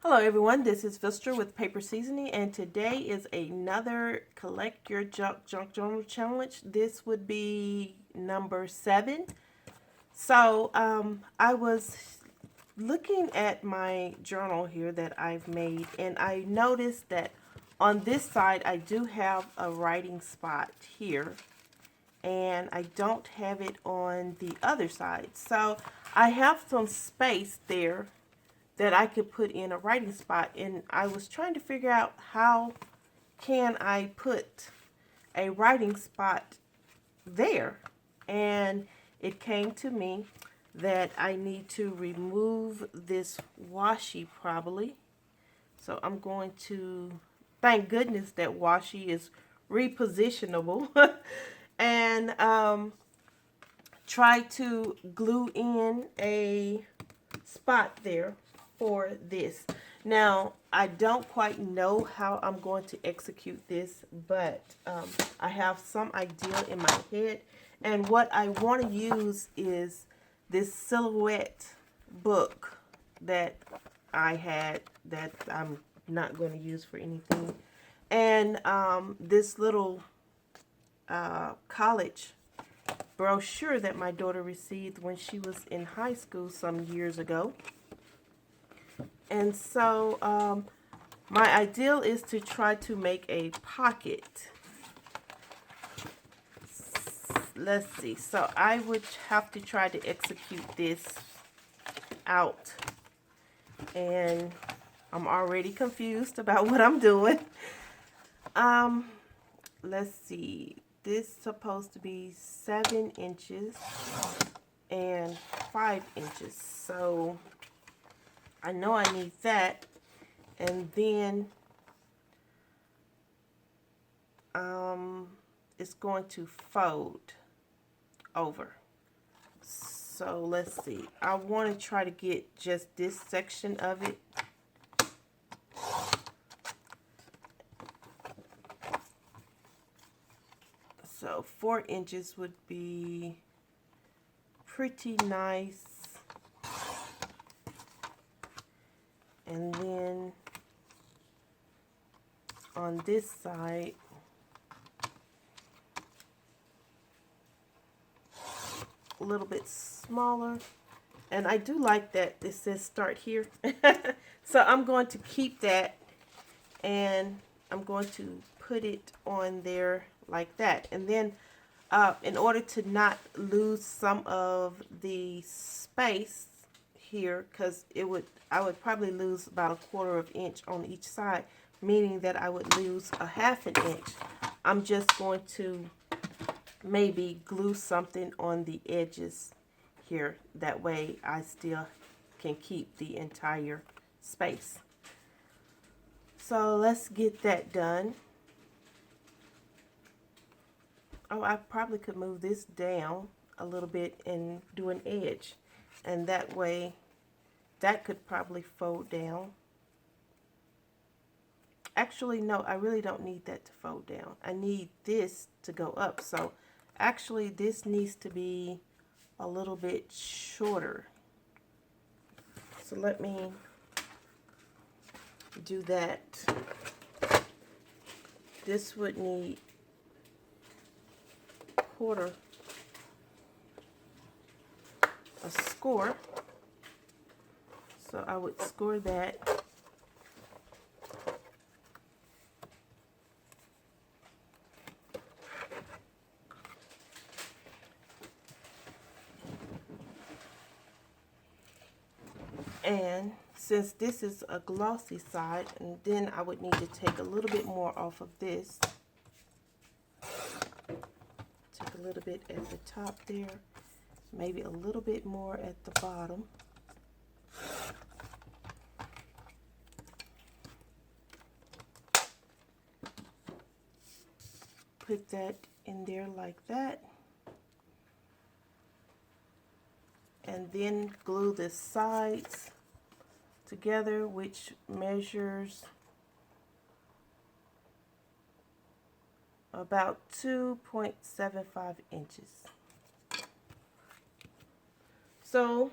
Hello everyone, this is Vistra with Paper Seasoning, and today is another Collect Your Junk Journal challenge. This would be number 7. I was looking at my journal here that I've made, and I noticed that on this side I do have a writing spot here, and I don't have it on the other side. So I have some space there that I could put in a writing spot, and I was trying to figure out how can I put a writing spot there, and it came to me that I need to remove this washi probably. So I'm going to, thank goodness that washi is repositionable, and try to glue in a spot there for this. Now, I don't quite know how I'm going to execute this, but I have some idea in my head. And what I want to use is this silhouette book that I had that I'm not going to use for anything. And this little college brochure that my daughter received when she was in high school some years ago. And so my ideal is to try to make a pocket. Let's see. So I would have to try to execute this out. And I'm already confused about what I'm doing. Let's see. This is supposed to be 7 inches and 5 inches. So I know I need that. And then it's going to fold over. So let's see. I want to try to get just this section of it. So 4 inches would be pretty nice. And then on this side, a little bit smaller. And I do like that it says start here. So I'm going to keep that, and I'm going to put it on there like that. And then in order to not lose some of the space here, because I would probably lose about 1/4 inch on each side, meaning that I would lose a 1/2 inch. I'm just going to maybe glue something on the edges here. That way I still can keep the entire space. So let's get that done. Oh, I probably could move this down a little bit and do an edge. And that way, that could probably fold down. Actually, no, I really don't need that to fold down. I need this to go up. So actually, this needs to be a little bit shorter. So let me do that. This would need 1/4 a score. So I would score that. And since this is a glossy side, and then I would need to take a little bit more off of this. Take a little bit at the top there, maybe a little bit more at the bottom. Put that in there like that. And then glue the sides together, which measures about 2.75 inches. So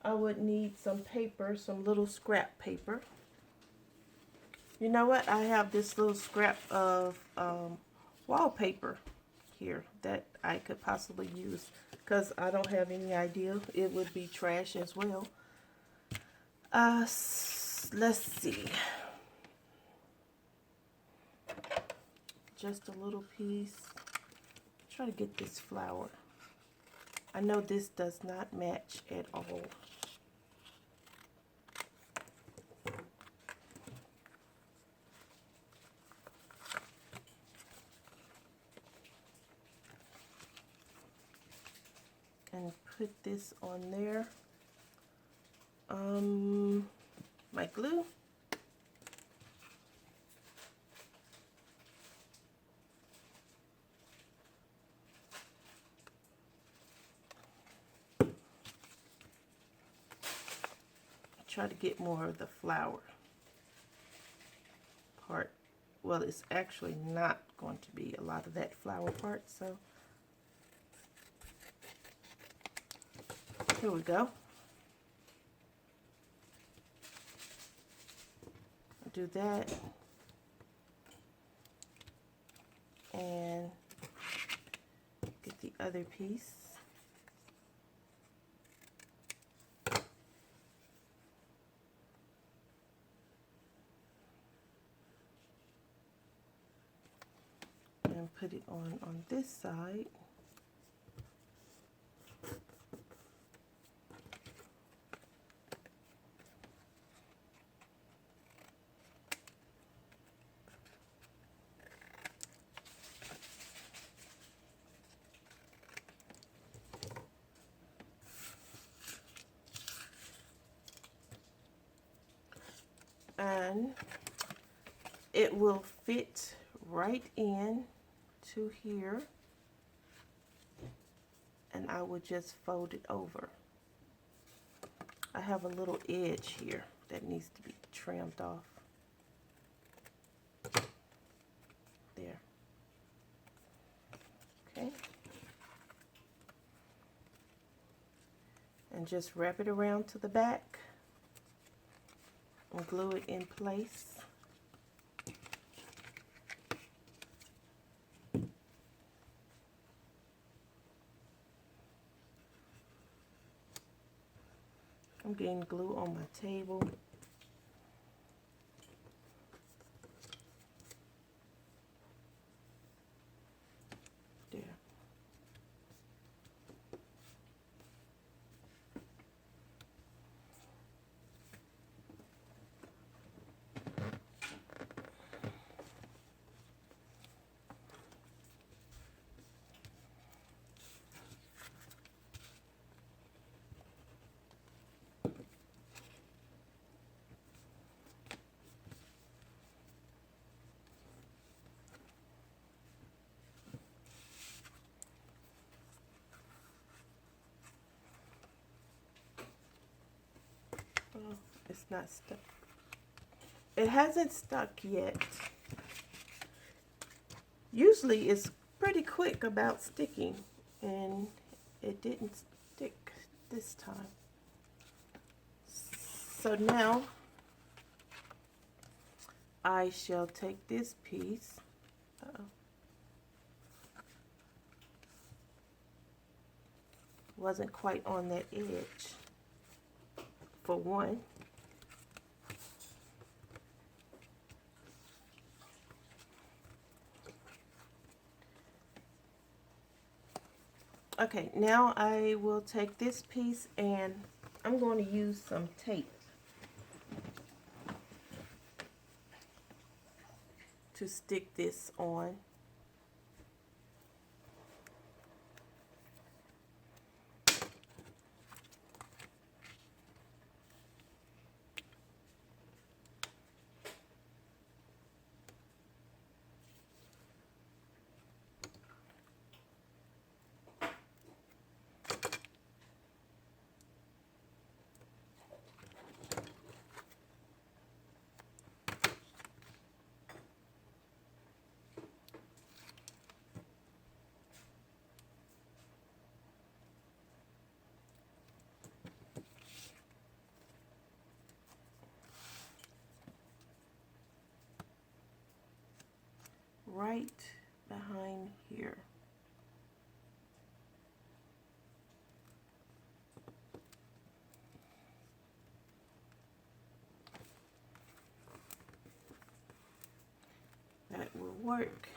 I would need some paper, some little scrap paper. You know what? I have this little scrap of wallpaper here that I could possibly use because I don't have any idea. It would be trash as well. Let's see. Just a little piece. Try to get this flower. I know this does not match at all. And put this on there. My glue. Try to get more of the flower part. Well, it's actually not going to be a lot of that flower part, so here we go. Do that, and get the other piece. And put it on this side. And it will fit right in to here, and I would just fold it over. I have a little edge here that needs to be trimmed off. There. Okay. And just wrap it around to the back and glue it in place. I'm getting glue on my table. There. Oh, it's not stuck. It hasn't stuck yet. Usually it's pretty quick about sticking, and it didn't stick this time. So now I shall take this piece. Wasn't quite on that edge for one. Okay, now I will take this piece and I'm going to use some tape to stick this on. right behind here. That will work.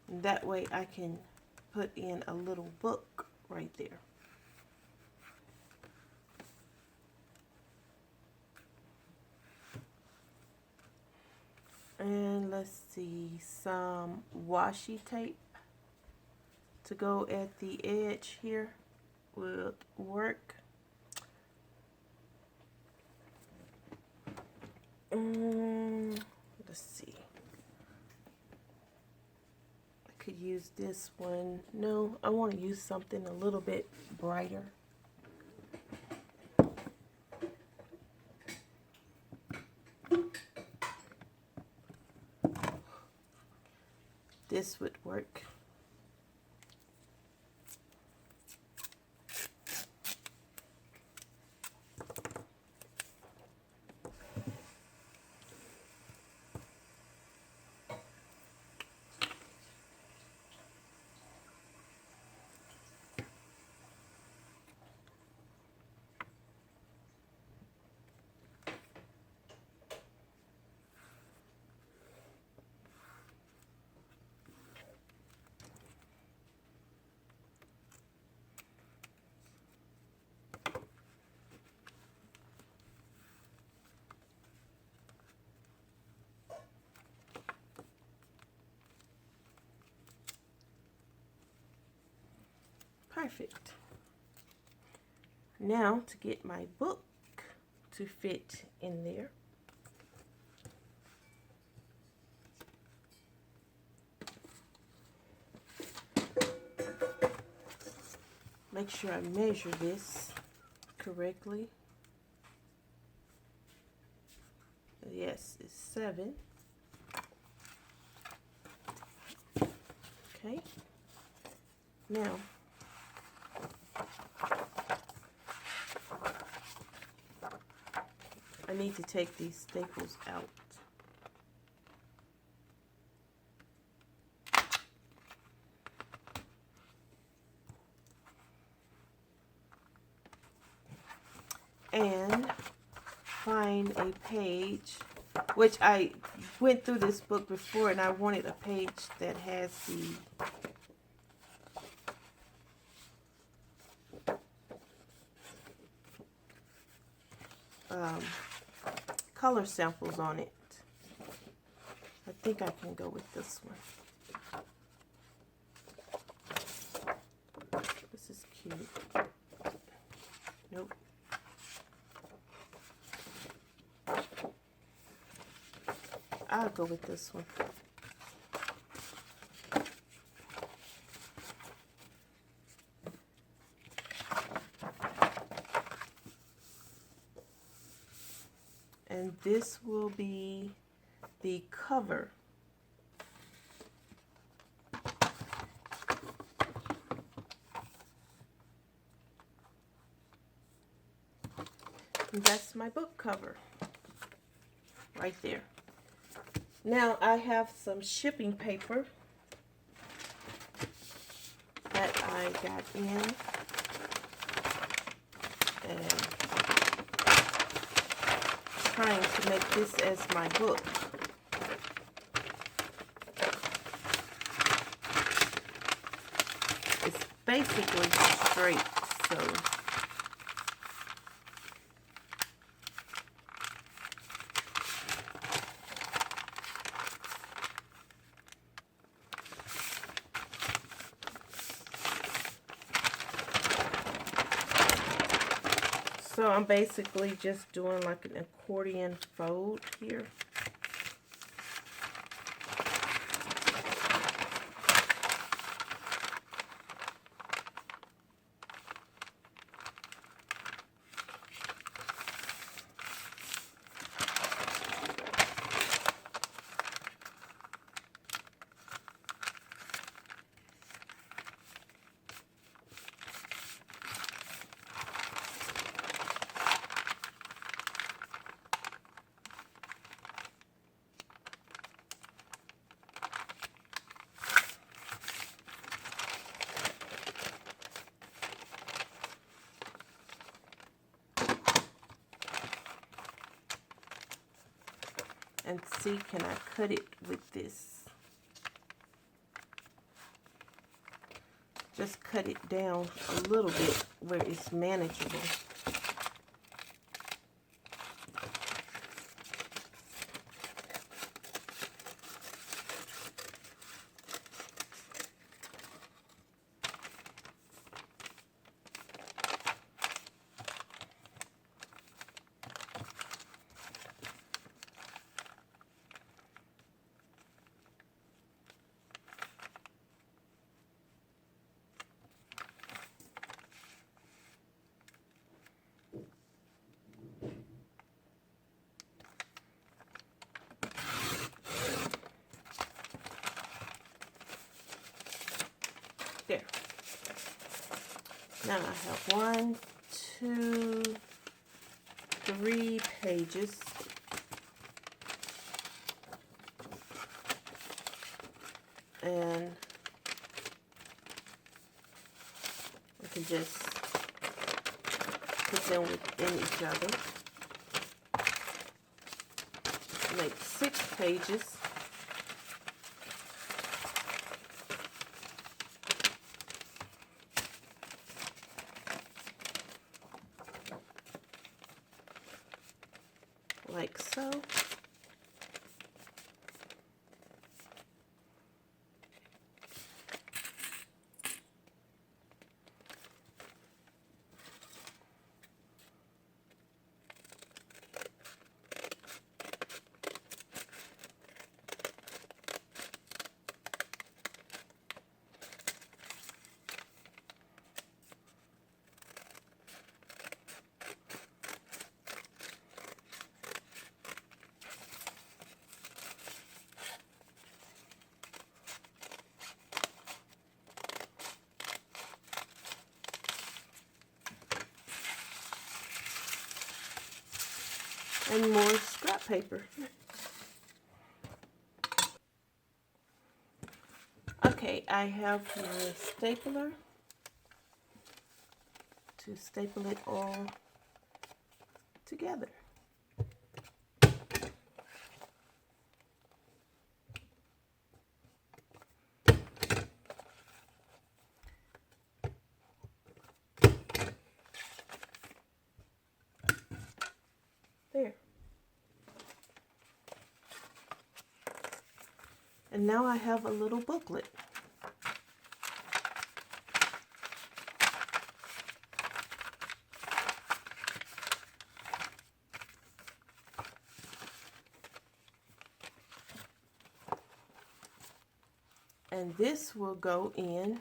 And that way I can put in a little book right there. And let's see, some washi tape to go at the edge here will work. Let's see. I could use this one. No, I want to use something a little bit brighter. This would work. Perfect. Now to get my book to fit in there. Make sure I measure this correctly. Yes, it's 7. Okay. Now, I need to take these staples out. And find a page, which I went through this book before and I wanted a page that has the color samples on it. I think I can go with this one. This is cute. Nope. I'll go with this one. And this will be the cover. And that's my book cover right there. Now I have some shipping paper that I got in, and trying to make this as my book. It's basically straight, so I'm basically just doing like an accordion fold here. and see, can I cut it with this? Just cut it down a little bit where it's manageable. There. Now I have 1, 2, 3 pages. And we can just put them within each other. Make 6 pages. Like so. And more scrap paper. Okay, I have my stapler to staple it all together. There. And now I have a little booklet. And this will go in.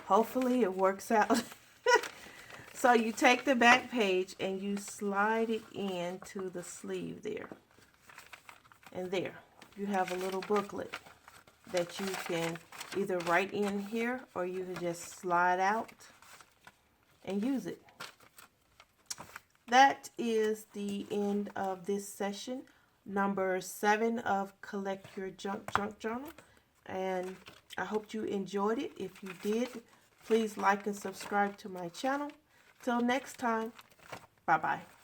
Hopefully it works out. So you take the back page and you slide it into the sleeve there. And there, you have a little booklet that you can either write in here or you can just slide out and use it. That is the end of this session, number 7 of Collect Your Junk Journal. And I hope you enjoyed it. If you did, please like and subscribe to my channel. Till next time, bye-bye.